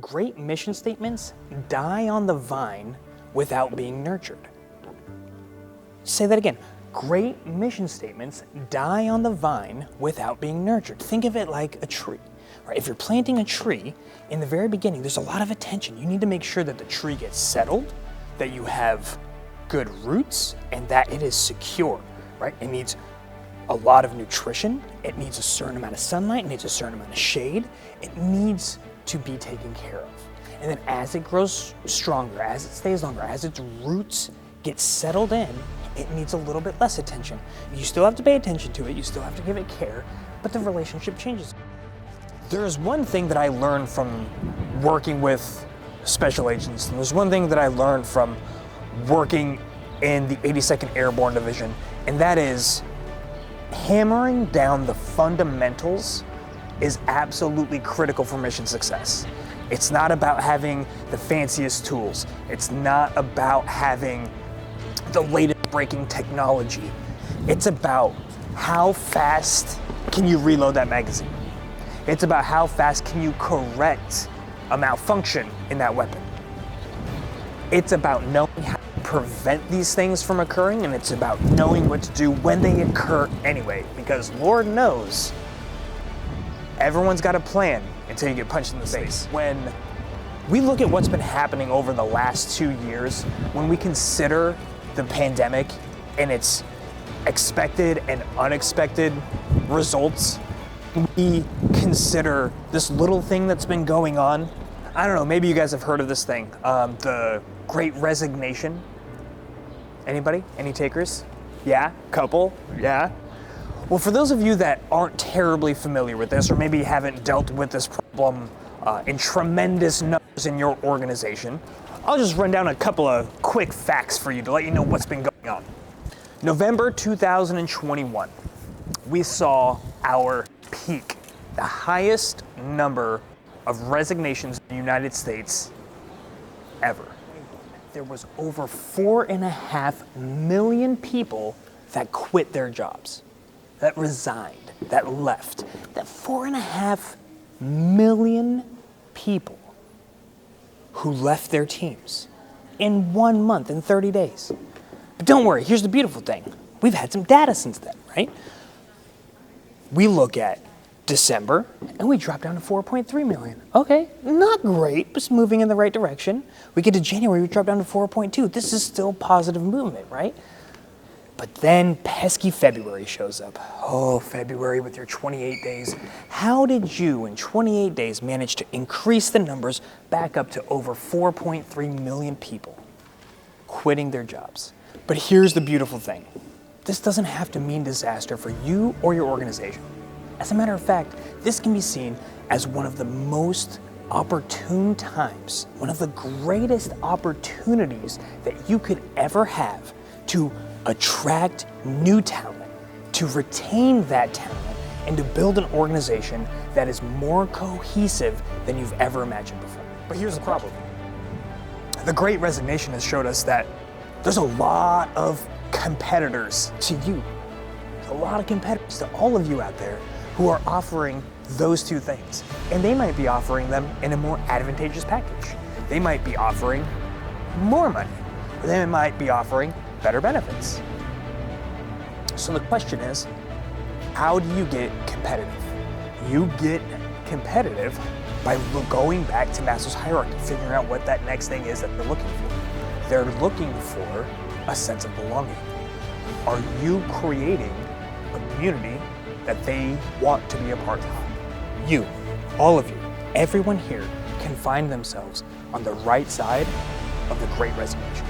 great mission statements die on the vine without being nurtured. Say that again. Great mission statements die on the vine without being nurtured. Think of it like a tree. Right? If you're planting a tree, in the very beginning, there's a lot of attention. You need to make sure that the tree gets settled, that you have good roots, and that it is secure. Right? It needs a lot of nutrition. It needs a certain amount of sunlight. It needs a certain amount of shade. It needs to be taken care of. And then as it grows stronger, as it stays longer, as its roots get settled in, it needs a little bit less attention. You still have to pay attention to it, you still have to give it care, but the relationship changes. There's one thing that I learned from working with special agents, and there's one thing that I learned from working in the 82nd Airborne Division, and that is hammering down the fundamentals is absolutely critical for mission success. It's not about having the fanciest tools. It's not about having the latest breaking technology. It's about how fast can you reload that magazine. It's about how fast can you correct a malfunction in that weapon. It's about knowing how to prevent these things from occurring, and it's about knowing what to do when they occur anyway, because Lord knows, everyone's got a plan until you get punched in the face. When we look at what's been happening over the last 2 years, when we consider the pandemic and its expected and unexpected results, we consider this little thing that's been going on. I don't know, maybe you guys have heard of this thing, the Great Resignation. Anybody? Any takers? Yeah? Couple? Yeah? Well, for those of you that aren't terribly familiar with this, or maybe haven't dealt with this problem in tremendous numbers in your organization, I'll just run down a couple of quick facts for you to let you know what's been going on. November 2021, we saw our peak, the highest number of resignations in the United States ever. There was over 4.5 million people that quit their jobs, that resigned, that left. That 4.5 million people who left their teams in 1 month, in 30 days. But don't worry, here's the beautiful thing. We've had some data since then, right? We look at December, and we dropped down to 4.3 million. Okay, not great, but it's moving in the right direction. We get to January, we drop down to 4.2. This is still positive movement, right? But then pesky February shows up. Oh, February with your 28 days. How did you, in 28 days, manage to increase the numbers back up to over 4.3 million people quitting their jobs? But here's the beautiful thing. This doesn't have to mean disaster for you or your organization. As a matter of fact, this can be seen as one of the most opportune times, one of the greatest opportunities that you could ever have to attract new talent, to retain that talent, and to build an organization that is more cohesive than you've ever imagined before. But here's the problem. The Great Resignation has showed us that there's a lot of competitors to you. There's a lot of competitors to all of you out there who are offering those two things. And they might be offering them in a more advantageous package. They might be offering more money, or they might be offering better benefits. So the question is, how do you get competitive? You get competitive by going back to Maslow's hierarchy, figuring out what that next thing is that they're looking for. They're looking for a sense of belonging. Are you creating a community that they want to be a part of? You, all of you, everyone here can find themselves on the right side of the Great Resignation.